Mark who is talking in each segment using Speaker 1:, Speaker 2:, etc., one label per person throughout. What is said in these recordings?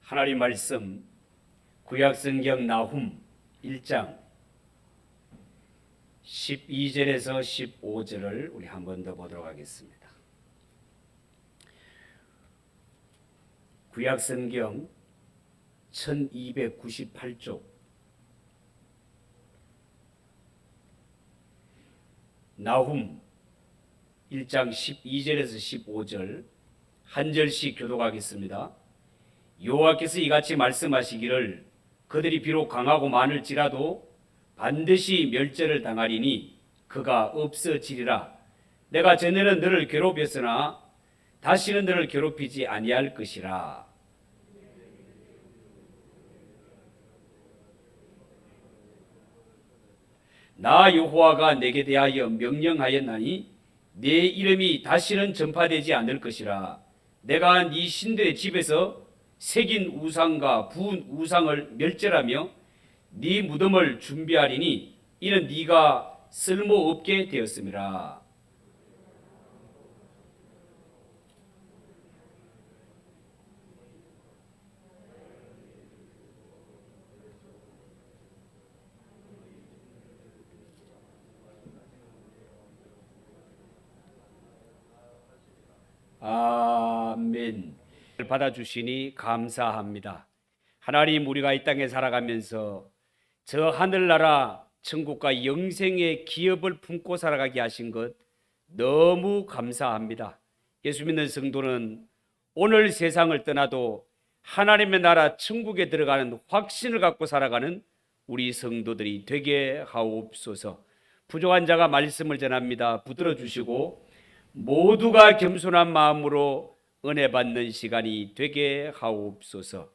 Speaker 1: 하나님 말씀 구약성경 나훔 1장 12절에서 15절을 우리 한 번 더 보도록 하겠습니다. 구약성경 1298쪽 나훔 1장 12절에서 15절 한 절씩 교독하겠습니다. 여호와께서 이같이 말씀하시기를 그들이 비록 강하고 많을지라도 반드시 멸절을 당하리니 그가 없어지리라. 내가 전에는 너를 괴롭혔으나 다시는 너를 괴롭히지 아니할 것이라. 나 여호와가 내게 대하여 명령하였나니 내 이름이 다시는 전파되지 않을 것이라. 내가 네 신들의 집에서 새긴 우상과 부은 우상을 멸절하며 네 무덤을 준비하리니 이는 네가 쓸모없게 되었음이라. 아멘. 받아주시니 감사합니다. 하나님, 우리가 이 땅에 살아가면서 저 하늘나라 천국과 영생의 기업을 품고 살아가게 하신 것 너무 감사합니다. 예수 믿는 성도는 오늘 세상을 떠나도 하나님의 나라 천국에 들어가는 확신을 갖고 살아가는 우리 성도들이 되게 하옵소서. 부족한 자가 말씀을 전합니다. 붙들어 주시고 모두가 겸손한 마음으로 은혜 받는 시간이 되게 하옵소서.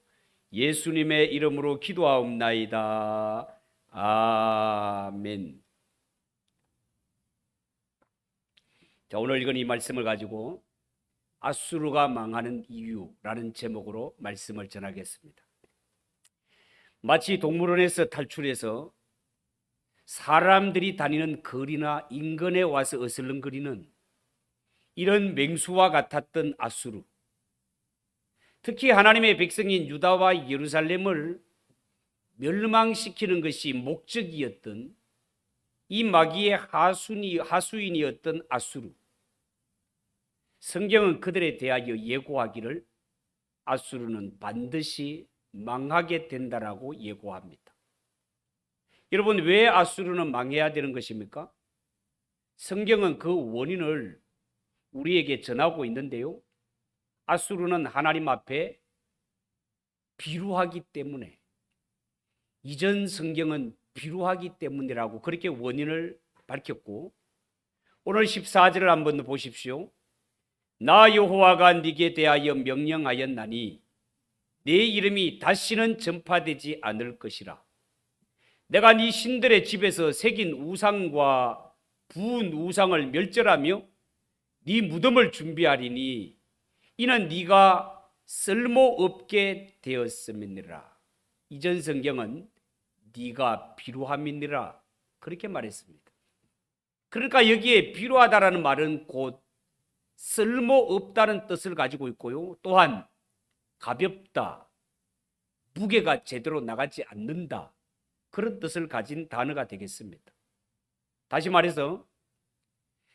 Speaker 1: 예수님의 이름으로 기도하옵나이다. 아멘. 자, 오늘 읽은 이 말씀을 가지고 아수르가 망하는 이유라는 제목으로 말씀을 전하겠습니다. 마치 동물원에서 탈출해서 사람들이 다니는 거리나 인근에 와서 어슬렁거리는 이런 맹수와 같았던 아수르. 특히 하나님의 백성인 유다와 예루살렘을 멸망시키는 것이 목적이었던 이 마귀의 하수인이었던 아수르. 성경은 그들에 대하여 예고하기를 아수르는 반드시 망하게 된다라고 예고합니다. 여러분, 왜 아수르는 망해야 되는 것입니까? 성경은 그 원인을 우리에게 전하고 있는데요. 아수르는 하나님 앞에 비루하기 때문에, 이전 성경은 비루하기 때문이라고 그렇게 원인을 밝혔고, 오늘 14절을 한번 보십시오. 나 여호와가 네게 대하여 명령하였나니 네 이름이 다시는 전파되지 않을 것이라. 내가 네 신들의 집에서 새긴 우상과 부은 우상을 멸절하며 네 무덤을 준비하리니 이는 네가 쓸모없게 되었음이니라. 이전 성경은 네가 비루함이니라 그렇게 말했습니다. 그러니까 여기에 비루하다라는 말은 곧 쓸모없다는 뜻을 가지고 있고요. 또한 가볍다, 무게가 제대로 나가지 않는다, 그런 뜻을 가진 단어가 되겠습니다. 다시 말해서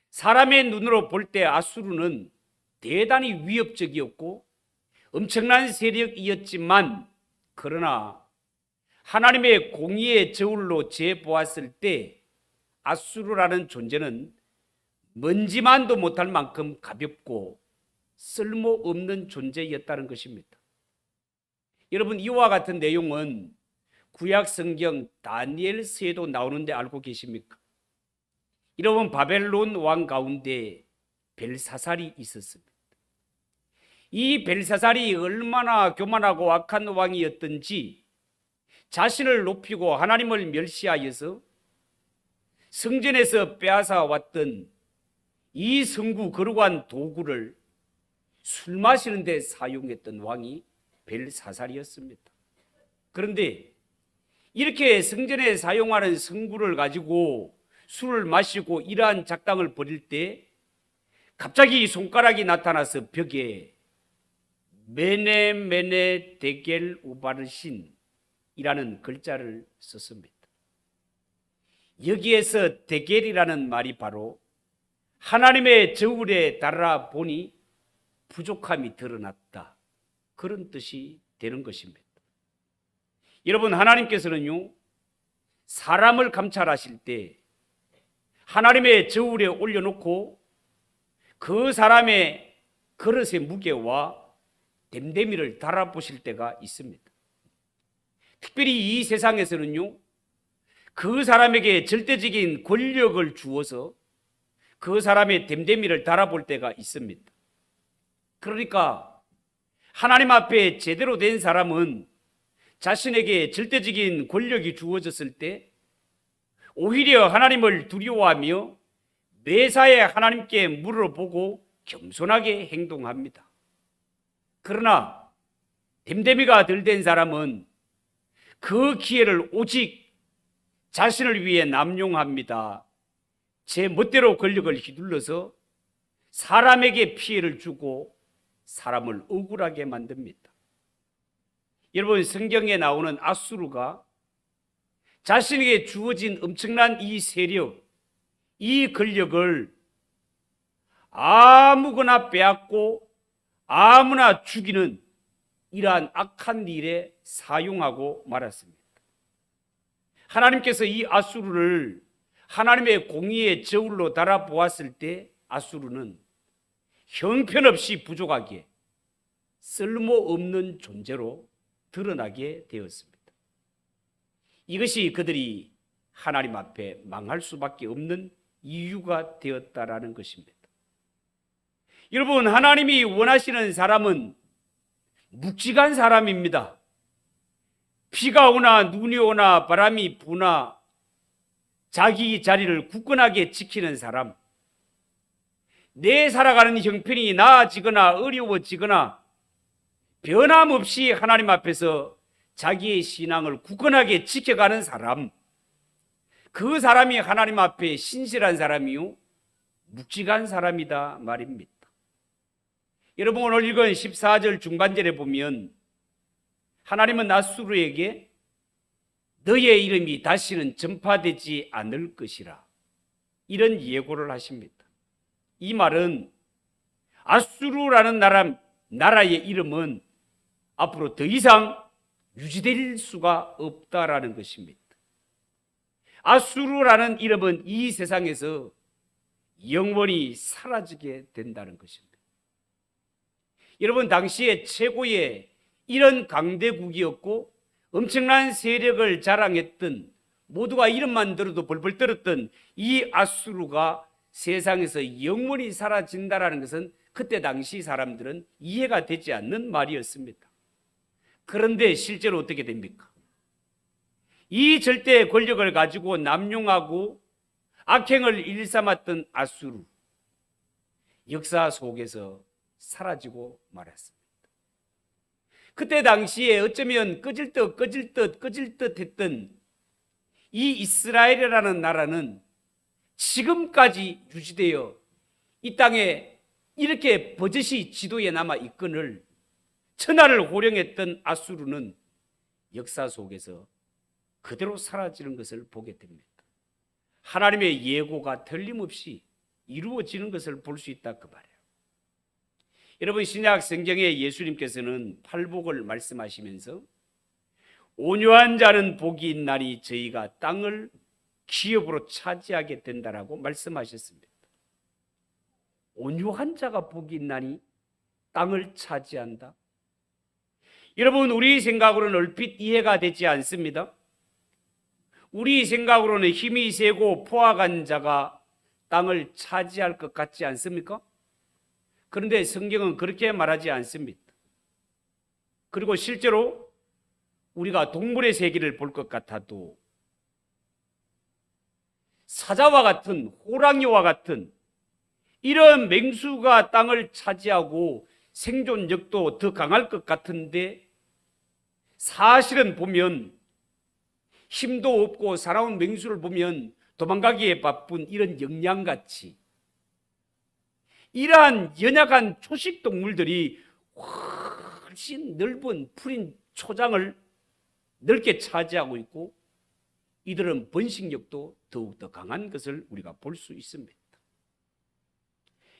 Speaker 1: 사람의 눈으로 볼 때 아수르는 대단히 위협적이었고 엄청난 세력이었지만, 그러나 하나님의 공의의 저울로 재보았을 때 아수르라는 존재는 먼지만도 못할 만큼 가볍고 쓸모없는 존재였다는 것입니다. 여러분, 이와 같은 내용은 구약 성경 다니엘서에도 나오는데 알고 계십니까? 여러분, 바벨론 왕 가운데 벨사살이 있었습니다. 이 벨사살이 얼마나 교만하고 악한 왕이었던지 자신을 높이고 하나님을 멸시하여서 성전에서 빼앗아 왔던 이 성구 거룩한 도구를 술 마시는 데 사용했던 왕이 벨사살이었습니다. 그런데 이렇게 성전에 사용하는 성구를 가지고 술을 마시고 이러한 작당을 벌일 때 갑자기 손가락이 나타나서 벽에 메네 데겔 우바르신이라는 글자를 썼습니다. 여기에서 데겔이라는 말이 바로 하나님의 저울에 달아 보니 부족함이 드러났다, 그런 뜻이 되는 것입니다. 여러분, 하나님께서는요, 사람을 감찰하실 때 하나님의 저울에 올려놓고 그 사람의 그릇의 무게와 댐댐이를 달아보실 때가 있습니다. 특별히 이 세상에서는요, 그 사람에게 절대적인 권력을 주어서 그 사람의 댐댐이를 달아볼 때가 있습니다. 그러니까 하나님 앞에 제대로 된 사람은 자신에게 절대적인 권력이 주어졌을 때 오히려 하나님을 두려워하며 매사에 하나님께 물어보고 겸손하게 행동합니다. 그러나 댐댐이가 덜 된 사람은 그 기회를 오직 자신을 위해 남용합니다. 제 멋대로 권력을 휘둘러서 사람에게 피해를 주고 사람을 억울하게 만듭니다. 여러분, 성경에 나오는 아수르가 자신에게 주어진 엄청난 이 세력, 이 권력을 아무거나 빼앗고 아무나 죽이는 이러한 악한 일에 사용하고 말았습니다. 하나님께서 이 아수르를 하나님의 공의의 저울로 달아보았을 때 아수르는 형편없이 부족하게 쓸모없는 존재로 드러나게 되었습니다. 이것이 그들이 하나님 앞에 망할 수밖에 없는 이유가 되었다라는 것입니다. 여러분, 하나님이 원하시는 사람은 묵직한 사람입니다. 비가 오나 눈이 오나 바람이 부나 자기 자리를 굳건하게 지키는 사람, 내 살아가는 형편이 나아지거나 어려워지거나 변함없이 하나님 앞에서 자기의 신앙을 굳건하게 지켜가는 사람, 그 사람이 하나님 앞에 신실한 사람이요 묵직한 사람이다 말입니다. 여러분, 오늘 읽은 14절 중반절에 보면 하나님은 아수르에게 너의 이름이 다시는 전파되지 않을 것이라, 이런 예고를 하십니다. 이 말은 아수르라는 나라의 이름은 앞으로 더 이상 유지될 수가 없다라는 것입니다. 아수르라는 이름은 이 세상에서 영원히 사라지게 된다는 것입니다. 여러분, 당시에 최고의 이런 강대국이었고 엄청난 세력을 자랑했던, 모두가 이름만 들어도 벌벌 떨었던 이 아수르가 세상에서 영원히 사라진다라는 것은 그때 당시 사람들은 이해가 되지 않는 말이었습니다. 그런데 실제로 어떻게 됩니까? 이 절대 권력을 가지고 남용하고 악행을 일삼았던 아수르, 역사 속에서 사라지고 말았습니다. 그때 당시에 어쩌면 꺼질 듯 했던 이 이스라엘이라는 나라는 지금까지 유지되어 이 땅에 이렇게 버젓이 지도에 남아 있거늘 천하를 호령했던 아수르는 역사 속에서 그대로 사라지는 것을 보게 됩니다. 하나님의 예고가 틀림없이 이루어지는 것을 볼 수 있다, 그 말이에요. 여러분, 신약 성경에 예수님께서는 팔복을 말씀하시면서 온유한 자는 복이 있나니 저희가 땅을 기업으로 차지하게 된다라고 말씀하셨습니다. 온유한 자가 복이 있나니 땅을 차지한다. 여러분, 우리 생각으로는 얼핏 이해가 되지 않습니다. 우리 생각으로는 힘이 세고 포악한 자가 땅을 차지할 것 같지 않습니까? 그런데 성경은 그렇게 말하지 않습니다. 그리고 실제로 우리가 동물의 세계를 볼 것 같아도 사자와 같은, 호랑이와 같은 이런 맹수가 땅을 차지하고 생존력도 더 강할 것 같은데, 사실은 보면 힘도 없고 사나운 맹수를 보면 도망가기에 바쁜 이런 영양같이 이러한 연약한 초식 동물들이 아주 넓은 푸른 초장을 넓게 차지하고 있고 이들은 번식력도 더욱더 강한 것을 우리가 볼 수 있습니다.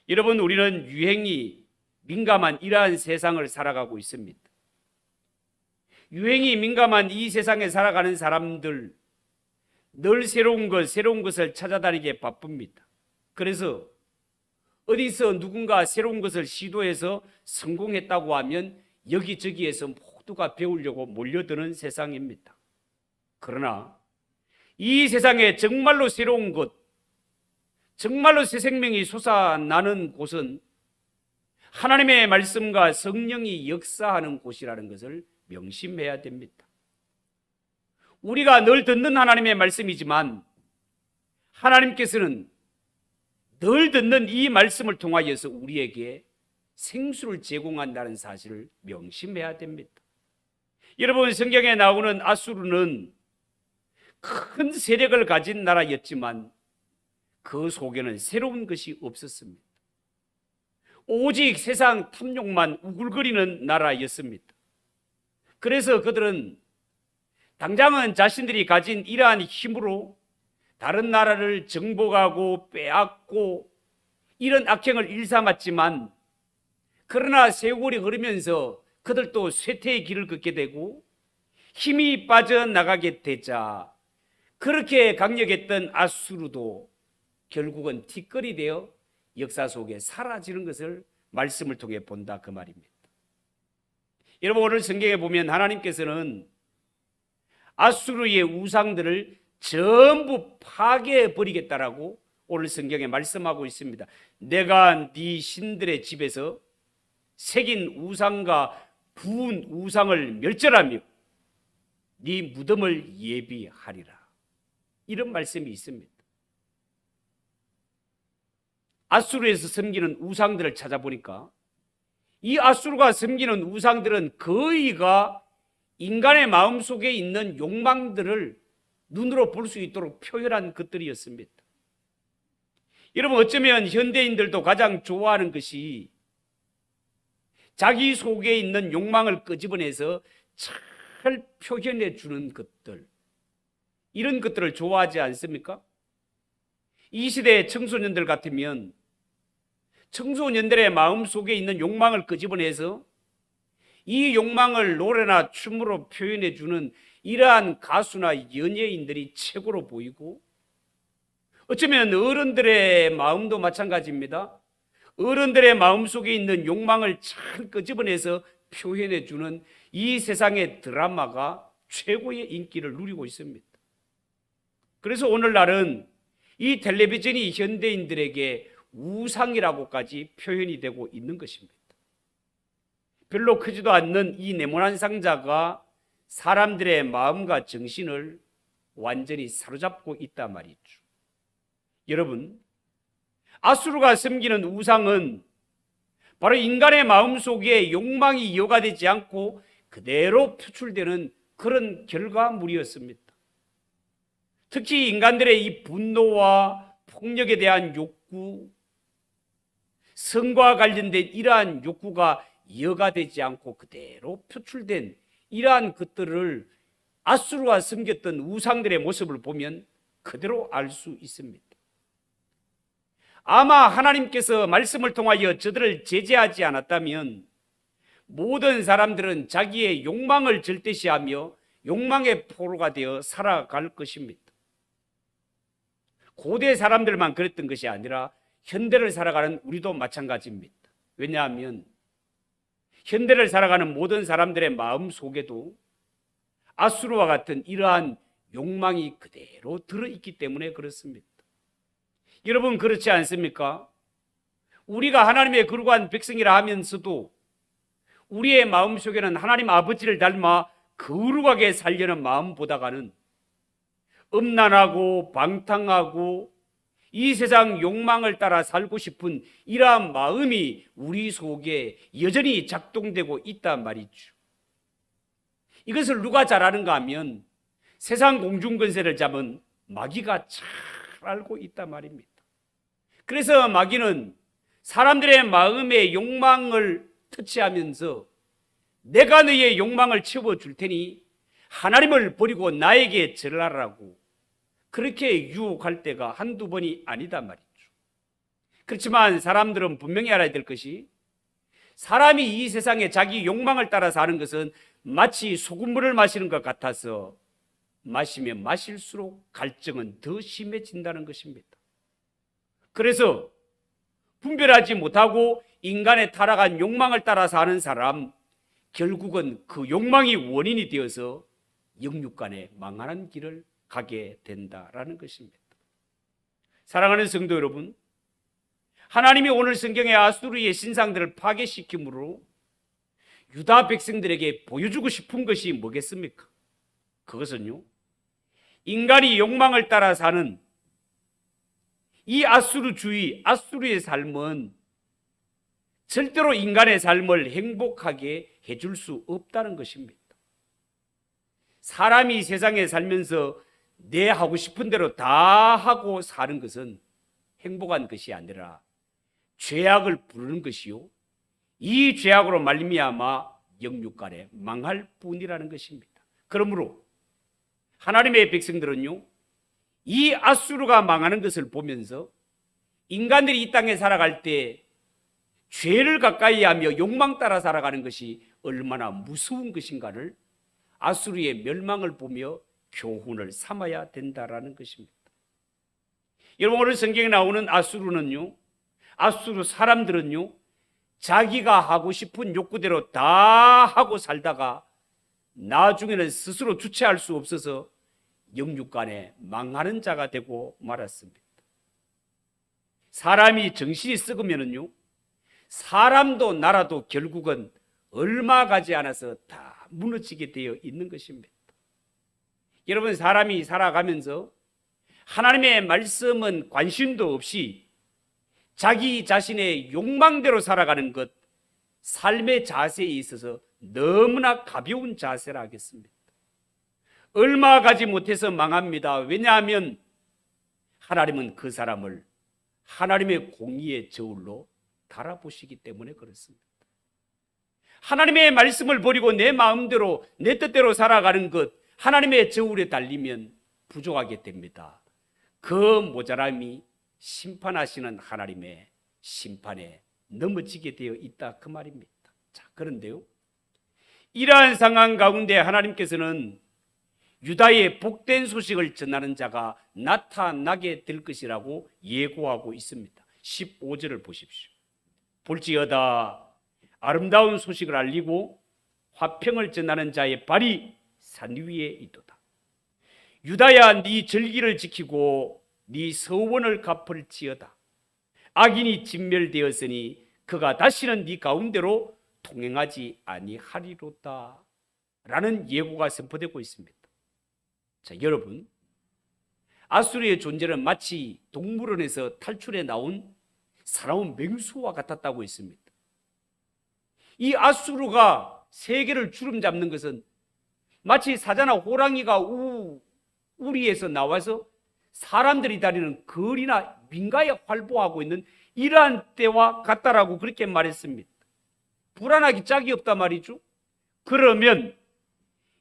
Speaker 1: 여러분, 우리는 유행이 민감한 이러한 세상을 살아가고 있습니다. 유행이 민감한 이 세상에 살아가는 사람들 늘 새로운 것을 찾아다니기에 바쁩니다. 그래서 어디서 누군가 새로운 것을 시도해서 성공했다고 하면 여기저기에서 모두가 배우려고 몰려드는 세상입니다. 그러나 이 세상에 정말로 새로운 것, 정말로 새 생명이 솟아나는 곳은 하나님의 말씀과 성령이 역사하는 곳이라는 것을 명심해야 됩니다. 우리가 늘 듣는 하나님의 말씀이지만 하나님께서는 늘 듣는 이 말씀을 통하여서 우리에게 생수를 제공한다는 사실을 명심해야 됩니다. 여러분, 성경에 나오는 아수르는 큰 세력을 가진 나라였지만 그 속에는 새로운 것이 없었습니다. 오직 세상 탐욕만 우글거리는 나라였습니다. 그래서 그들은 당장은 자신들이 가진 이러한 힘으로 다른 나라를 정복하고 빼앗고 이런 악행을 일삼았지만 그러나 세월이 흐르면서 그들도 쇠퇴의 길을 걷게 되고 힘이 빠져나가게 되자 그렇게 강력했던 아수르도 결국은 티끌이 되어 역사 속에 사라지는 것을 말씀을 통해 본다 그 말입니다. 여러분, 오늘 성경에 보면 하나님께서는 아수르의 우상들을 전부 파괴해 버리겠다라고 오늘 성경에 말씀하고 있습니다. 내가 네 신들의 집에서 새긴 우상과 부은 우상을 멸절하며 네 무덤을 예비하리라. 이런 말씀이 있습니다. 아수르에서 섬기는 우상들을 찾아보니까 이 아수르가 섬기는 우상들은 거의가 인간의 마음속에 있는 욕망들을 눈으로 볼 수 있도록 표현한 것들이었습니다. 여러분, 어쩌면 현대인들도 가장 좋아하는 것이 자기 속에 있는 욕망을 끄집어내서 잘 표현해 주는 것들, 이런 것들을 좋아하지 않습니까? 이 시대의 청소년들 같으면 청소년들의 마음속에 있는 욕망을 끄집어내서 이 욕망을 노래나 춤으로 표현해 주는 이러한 가수나 연예인들이 최고로 보이고, 어쩌면 어른들의 마음도 마찬가지입니다. 어른들의 마음속에 있는 욕망을 잘 끄집어내서 표현해 주는 이 세상의 드라마가 최고의 인기를 누리고 있습니다. 그래서 오늘날은 이 텔레비전이 현대인들에게 우상이라고까지 표현이 되고 있는 것입니다. 별로 크지도 않는 이 네모난 상자가 사람들의 마음과 정신을 완전히 사로잡고 있단 말이죠. 여러분, 아수르가 섬기는 우상은 바로 인간의 마음속에 욕망이 이어가되지 않고 그대로 표출되는 그런 결과물이었습니다. 특히 인간들의 이 분노와 폭력에 대한 욕구, 성과 관련된 이러한 욕구가 이어가되지 않고 그대로 표출된 이러한 것들을 아수르가 섬겼던 우상들의 모습을 보면 그대로 알 수 있습니다. 아마 하나님께서 말씀을 통하여 저들을 제재하지 않았다면 모든 사람들은 자기의 욕망을 절대시하며 욕망의 포로가 되어 살아갈 것입니다. 고대 사람들만 그랬던 것이 아니라 현대를 살아가는 우리도 마찬가지입니다. 왜냐하면 현대를 살아가는 모든 사람들의 마음 속에도 아수르와 같은 이러한 욕망이 그대로 들어있기 때문에 그렇습니다. 여러분, 그렇지 않습니까? 우리가 하나님의 거룩한 백성이라 하면서도 우리의 마음 속에는 하나님 아버지를 닮아 거룩하게 살려는 마음보다가는 음란하고 방탕하고 이 세상 욕망을 따라 살고 싶은 이러한 마음이 우리 속에 여전히 작동되고 있단 말이죠. 이것을 누가 잘 아는가 하면 세상 공중권세를 잡은 마귀가 잘 알고 있단 말입니다. 그래서 마귀는 사람들의 마음의 욕망을 터치하면서 내가 너의 욕망을 채워줄 테니 하나님을 버리고 나에게 절하라고 그렇게 유혹할 때가 한두 번이 아니다 말이죠. 그렇지만 사람들은 분명히 알아야 될 것이, 사람이 이 세상에 자기 욕망을 따라 사는 것은 마치 소금물을 마시는 것 같아서 마시면 마실수록 갈증은 더 심해진다는 것입니다. 그래서 분별하지 못하고 인간의 타락한 욕망을 따라 사는 사람, 결국은 그 욕망이 원인이 되어서 영육간에 망하는 길을 가게 된다라는 것입니다. 사랑하는 성도 여러분, 하나님이 오늘 성경의 아수르의 신상들을 파괴시킴으로 유다 백성들에게 보여주고 싶은 것이 뭐겠습니까? 그것은요, 인간이 욕망을 따라 사는 이 아수르주의, 아수르의 삶은 절대로 인간의 삶을 행복하게 해줄 수 없다는 것입니다. 사람이 세상에 살면서 내 하고 싶은 대로 다 하고 사는 것은 행복한 것이 아니라 죄악을 부르는 것이요, 이 죄악으로 말미암아 영육간에 망할 뿐이라는 것입니다. 그러므로 하나님의 백성들은요, 이 아수르가 망하는 것을 보면서 인간들이 이 땅에 살아갈 때 죄를 가까이 하며 욕망 따라 살아가는 것이 얼마나 무서운 것인가를 아수르의 멸망을 보며 교훈을 삼아야 된다라는 것입니다. 여러분, 오늘 성경에 나오는 아수르는요, 아수르 사람들은요, 자기가 하고 싶은 욕구대로 다 하고 살다가 나중에는 스스로 주체할 수 없어서 영육간에 망하는 자가 되고 말았습니다. 사람이 정신이 썩으면은요, 사람도 나라도 결국은 얼마 가지 않아서 다 무너지게 되어 있는 것입니다. 여러분, 사람이 살아가면서 하나님의 말씀은 관심도 없이 자기 자신의 욕망대로 살아가는 것, 삶의 자세에 있어서 너무나 가벼운 자세라 하겠습니다. 얼마 가지 못해서 망합니다. 왜냐하면 하나님은 그 사람을 하나님의 공의의 저울로 달아보시기 때문에 그렇습니다. 하나님의 말씀을 버리고 내 마음대로 내 뜻대로 살아가는 것, 하나님의 저울에 달리면 부족하게 됩니다. 그 모자람이 심판하시는 하나님의 심판에 넘어지게 되어 있다, 그 말입니다. 자, 그런데요, 이러한 상황 가운데 하나님께서는 유다의 복된 소식을 전하는 자가 나타나게 될 것이라고 예고하고 있습니다. 15절을 보십시오. 볼지어다 아름다운 소식을 알리고 화평을 전하는 자의 발이 산 위에 있도다. 유다야, 네 절기를 지키고 네 서원을 갚을지어다. 악인이 진멸되었으니 그가 다시는 네 가운데로 통행하지 아니하리로다 라는 예고가 선포되고 있습니다. 자, 여러분, 아수르의 존재는 마치 동물원에서 탈출해 나온 살아온 맹수와 같았다고 했습니다. 이 아수르가 세계를 주름잡는 것은 마치 사자나 호랑이가 우리에서 나와서 사람들이 다니는 거리나 민가에 활보하고 있는 이러한 때와 같다라고 그렇게 말했습니다. 불안하기 짝이 없다 말이죠. 그러면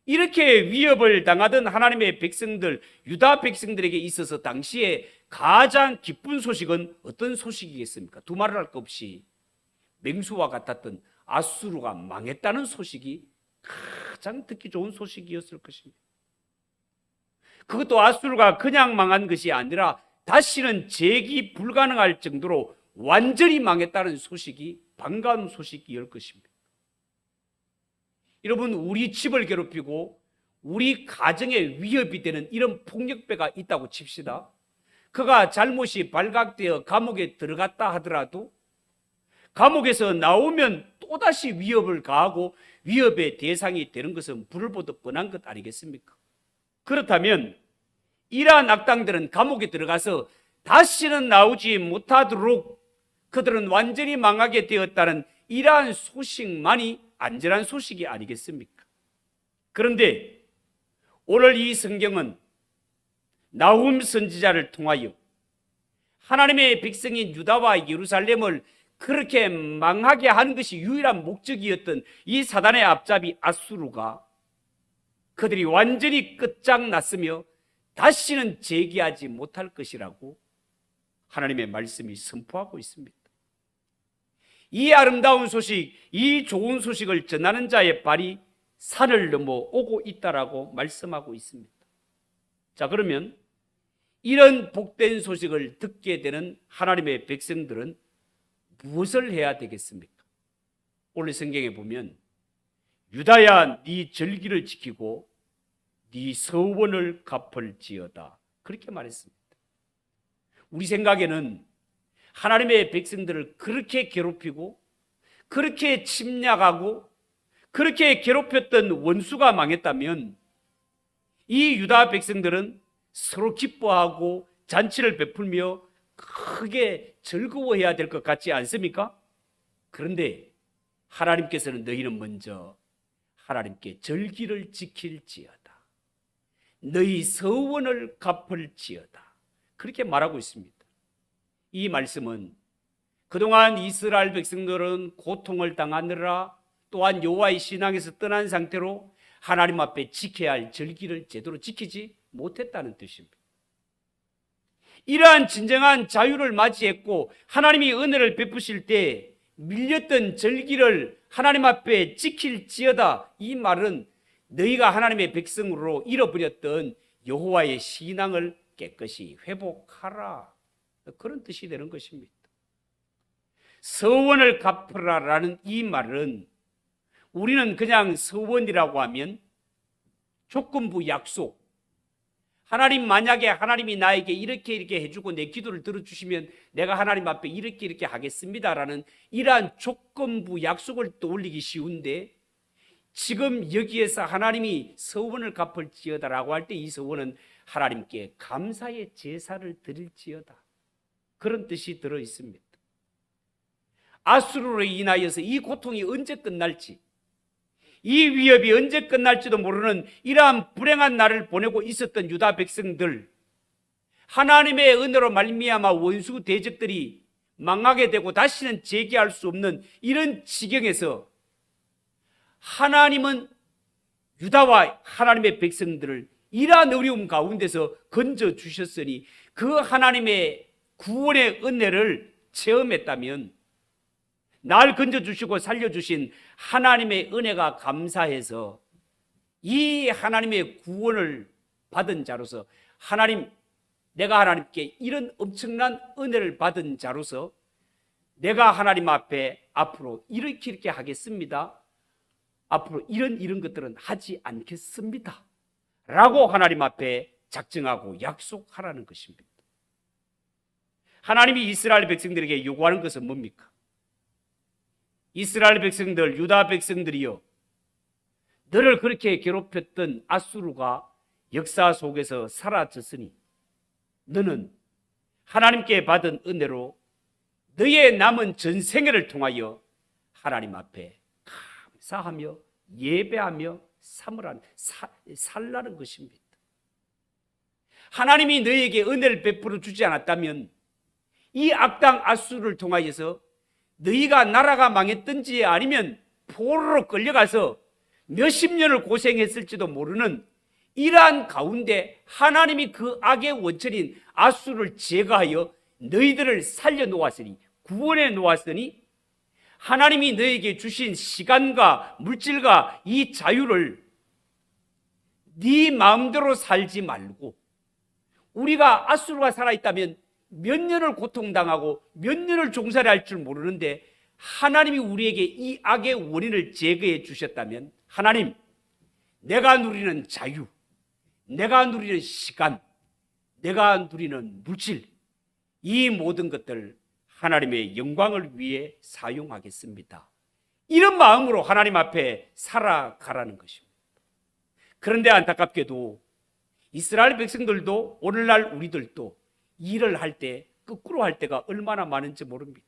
Speaker 1: 이렇게 위협을 당하던 하나님의 백성들, 유다 백성들에게 있어서 당시에 가장 기쁜 소식은 어떤 소식이겠습니까? 두말을 할 것 없이 맹수와 같았던 아수르가 망했다는 소식이 가장 듣기 좋은 소식이었을 것입니다. 그것도 아수르가 그냥 망한 것이 아니라 다시는 재기 불가능할 정도로 완전히 망했다는 소식이 반가운 소식이었을 것입니다. 여러분, 우리 집을 괴롭히고 우리 가정에 위협이 되는 이런 폭력배가 있다고 칩시다. 그가 잘못이 발각되어 감옥에 들어갔다 하더라도 감옥에서 나오면 또다시 위협을 가하고 위협의 대상이 되는 것은 불을 보듯 뻔한 것 아니겠습니까? 그렇다면 이러한 악당들은 감옥에 들어가서 다시는 나오지 못하도록 그들은 완전히 망하게 되었다는 이러한 소식만이 안전한 소식이 아니겠습니까? 그런데 오늘 이 성경은 나훔 선지자를 통하여 하나님의 백성인 유다와 예루살렘을 그렇게 망하게 하는 것이 유일한 목적이었던 이 사단의 앞잡이 아수르가 그들이 완전히 끝장났으며 다시는 재기하지 못할 것이라고 하나님의 말씀이 선포하고 있습니다. 이 아름다운 소식, 이 좋은 소식을 전하는 자의 발이 산을 넘어 오고 있다라고 말씀하고 있습니다. 자, 그러면 이런 복된 소식을 듣게 되는 하나님의 백성들은 무엇을 해야 되겠습니까? 오늘 성경에 보면 유다야 네 절기를 지키고 네 서원을 갚을지어다 그렇게 말했습니다. 우리 생각에는 하나님의 백성들을 그렇게 괴롭히고 그렇게 침략하고 그렇게 괴롭혔던 원수가 망했다면 이 유다 백성들은 서로 기뻐하고 잔치를 베풀며 크게 즐거워해야 될 것 같지 않습니까? 그런데 하나님께서는 너희는 먼저 하나님께 절기를 지킬지어다, 너희 서원을 갚을지어다 그렇게 말하고 있습니다. 이 말씀은 그동안 이스라엘 백성들은 고통을 당하느라 또한 여호와의 신앙에서 떠난 상태로 하나님 앞에 지켜야 할 절기를 제대로 지키지 못했다는 뜻입니다. 이러한 진정한 자유를 맞이했고 하나님이 은혜를 베푸실 때 밀렸던 절기를 하나님 앞에 지킬지어다, 이 말은 너희가 하나님의 백성으로 잃어버렸던 여호와의 신앙을 깨끗이 회복하라, 그런 뜻이 되는 것입니다. 서원을 갚으라라는 이 말은 우리는 그냥 서원이라고 하면 조건부 약속, 하나님 만약에 하나님이 나에게 이렇게 해주고 내 기도를 들어주시면 내가 하나님 앞에 이렇게 하겠습니다라는 이러한 조건부 약속을 떠올리기 쉬운데, 지금 여기에서 하나님이 서원을 갚을지어다라고 할 때 이 서원은 하나님께 감사의 제사를 드릴지어다, 그런 뜻이 들어 있습니다. 아수르로 인하여서 이 고통이 언제 끝날지, 이 위협이 언제 끝날지도 모르는 이러한 불행한 날을 보내고 있었던 유다 백성들, 하나님의 은혜로 말미암아 원수 대적들이 망하게 되고 다시는 재기할 수 없는 이런 지경에서 하나님은 유다와 하나님의 백성들을 이러한 어려움 가운데서 건져주셨으니 그 하나님의 구원의 은혜를 체험했다면 날 건져주시고 살려주신 하나님의 은혜가 감사해서 이 하나님의 구원을 받은 자로서, 하나님, 내가 하나님께 이런 엄청난 은혜를 받은 자로서 내가 하나님 앞에 앞으로 이렇게 하겠습니다, 앞으로 이런 것들은 하지 않겠습니다 라고 하나님 앞에 작정하고 약속하라는 것입니다. 하나님이 이스라엘 백성들에게 요구하는 것은 뭡니까? 이스라엘 백성들, 유다 백성들이여, 너를 그렇게 괴롭혔던 아수르가 역사 속에서 사라졌으니 너는 하나님께 받은 은혜로 너의 남은 전생애를 통하여 하나님 앞에 감사하며 예배하며 살라는 것입니다. 하나님이 너에게 은혜를 베풀어 주지 않았다면 이 악당 아수르를 통하여서 너희가 나라가 망했든지 아니면 포로로 끌려가서 몇십 년을 고생했을지도 모르는 이러한 가운데 하나님이 그 악의 원천인 아수르를 제거하여 너희들을 살려놓았으니, 구원해 놓았으니 하나님이 너에게 주신 시간과 물질과 이 자유를 네 마음대로 살지 말고, 우리가 아수르가 살아있다면 몇 년을 고통당하고 몇 년을 종살이 할 줄 모르는데 하나님이 우리에게 이 악의 원인을 제거해 주셨다면, 하나님, 내가 누리는 자유, 내가 누리는 시간, 내가 누리는 물질, 이 모든 것들 하나님의 영광을 위해 사용하겠습니다, 이런 마음으로 하나님 앞에 살아가라는 것입니다. 그런데 안타깝게도 이스라엘 백성들도 오늘날 우리들도 일을 할 때 거꾸로 할 때가 얼마나 많은지 모릅니다.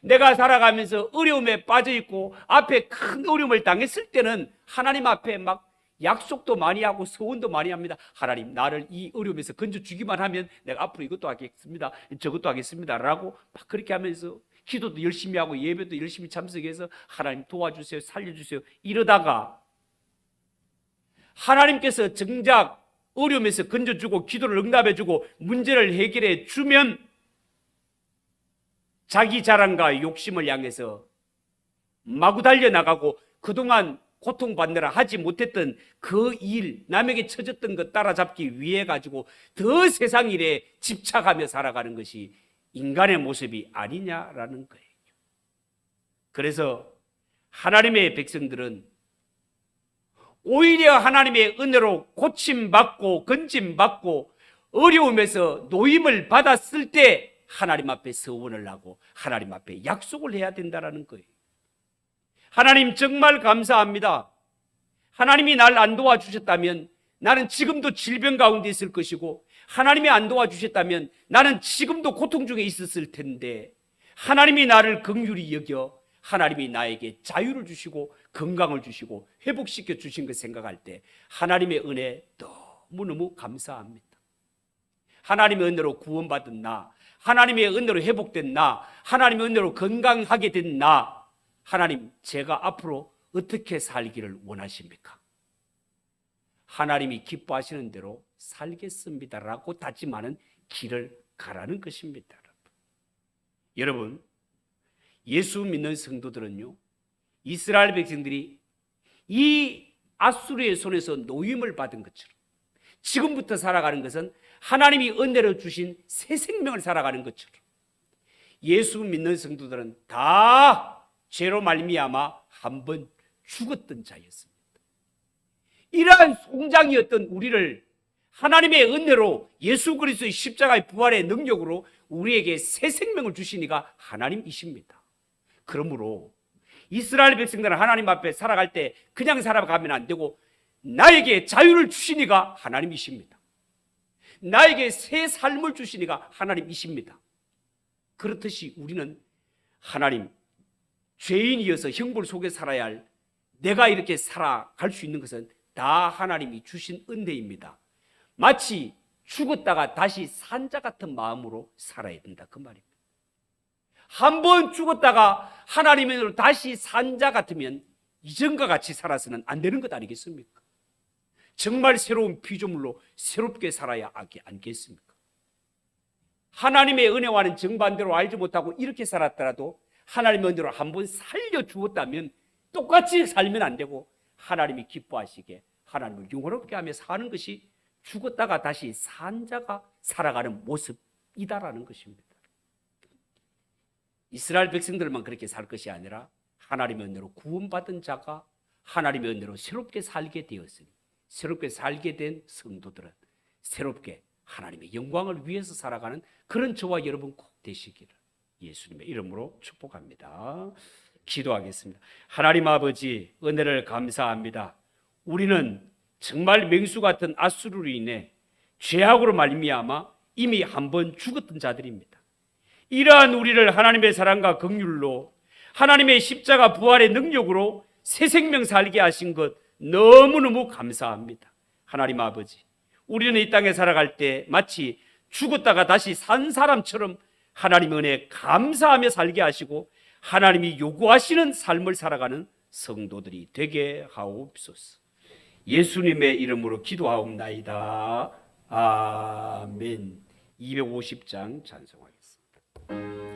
Speaker 1: 내가 살아가면서 어려움에 빠져 있고 앞에 큰 어려움을 당했을 때는 하나님 앞에 막 약속도 많이 하고 서원도 많이 합니다. 하나님, 나를 이 어려움에서 건져주기만 하면 내가 앞으로 이것도 하겠습니다, 저것도 하겠습니다 라고 막 그렇게 하면서 기도도 열심히 하고 예배도 열심히 참석해서 하나님 도와주세요, 살려주세요 이러다가 하나님께서 정작 어려움에서 건져주고 기도를 응답해주고 문제를 해결해 주면 자기 자랑과 욕심을 향해서 마구 달려나가고 그동안 고통받느라 하지 못했던 그 일, 남에게 처졌던 것 따라잡기 위해 가지고 더 세상 일에 집착하며 살아가는 것이 인간의 모습이 아니냐라는 거예요. 그래서 하나님의 백성들은 오히려 하나님의 은혜로 고침받고 건짐받고 어려움에서 노임을 받았을 때 하나님 앞에 서원을 하고 하나님 앞에 약속을 해야 된다는 거예요. 하나님 정말 감사합니다. 하나님이 날 안 도와주셨다면 나는 지금도 질병 가운데 있을 것이고 하나님이 안 도와주셨다면 나는 지금도 고통 중에 있었을 텐데 하나님이 나를 긍휼히 여겨 하나님이 나에게 자유를 주시고 건강을 주시고 회복시켜 주신 것 생각할 때 하나님의 은혜 너무너무 감사합니다. 하나님의 은혜로 구원받은 나, 하나님의 은혜로 회복된 나, 하나님의 은혜로 건강하게 된 나, 하나님 제가 앞으로 어떻게 살기를 원하십니까? 하나님이 기뻐하시는 대로 살겠습니다라고 다짐하는 길을 가라는 것입니다. 여러분, 예수 믿는 성도들은요, 이스라엘 백성들이 이 아수르의 손에서 노임을 받은 것처럼 지금부터 살아가는 것은 하나님이 은혜로 주신 새 생명을 살아가는 것처럼 예수 믿는 성도들은 다 죄로 말미암아 한 번 죽었던 자였습니다. 이러한 송장이었던 우리를 하나님의 은혜로 예수 그리스도의 십자가의 부활의 능력으로 우리에게 새 생명을 주시니가 하나님이십니다. 그러므로 이스라엘 백성들은 하나님 앞에 살아갈 때 그냥 살아가면 안 되고 나에게 자유를 주시니가 하나님이십니다. 나에게 새 삶을 주시니가 하나님이십니다. 그렇듯이 우리는 하나님, 죄인이어서 형벌 속에 살아야 할 내가 이렇게 살아갈 수 있는 것은 다 하나님이 주신 은혜입니다. 마치 죽었다가 다시 산 자 같은 마음으로 살아야 된다 그 말입니다. 한 번 죽었다가 하나님의 은혜로 다시 산 자 같으면 이전과 같이 살아서는 안 되는 것 아니겠습니까? 정말 새로운 피조물로 새롭게 살아야 하지 않겠습니까? 하나님의 은혜와는 정반대로 알지 못하고 이렇게 살았더라도 하나님의 은혜로 한 번 살려주었다면 똑같이 살면 안 되고 하나님이 기뻐하시게 하나님을 영원롭게 하며 사는 것이 죽었다가 다시 산 자가 살아가는 모습이다라는 것입니다. 이스라엘 백성들만 그렇게 살 것이 아니라 하나님의 은혜로 구원받은 자가 하나님의 은혜로 새롭게 살게 되었으니 새롭게 살게 된 성도들은 새롭게 하나님의 영광을 위해서 살아가는 그런 저와 여러분 꼭 되시기를 예수님의 이름으로 축복합니다. 기도하겠습니다. 하나님 아버지, 은혜를 감사합니다. 우리는 정말 맹수 같은 아수르로 인해 죄악으로 말미암아 이미 한 번 죽었던 자들입니다. 이러한 우리를 하나님의 사랑과 긍휼로 하나님의 십자가 부활의 능력으로 새 생명 살게 하신 것 너무너무 감사합니다. 하나님 아버지, 우리는 이 땅에 살아갈 때 마치 죽었다가 다시 산 사람처럼 하나님의 은혜에 감사하며 살게 하시고 하나님이 요구하시는 삶을 살아가는 성도들이 되게 하옵소서. 예수님의 이름으로 기도하옵나이다. 아멘. 250장 찬송하겠습니다.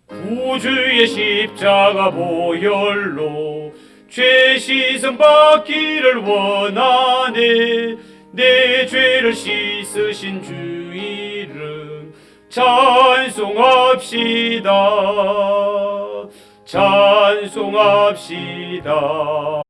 Speaker 1: 구주의 십자가 보혈로 죄 씻음 받기를 원하네. 내 죄를 씻으신 주 이름 찬송합시다. 찬송합시다.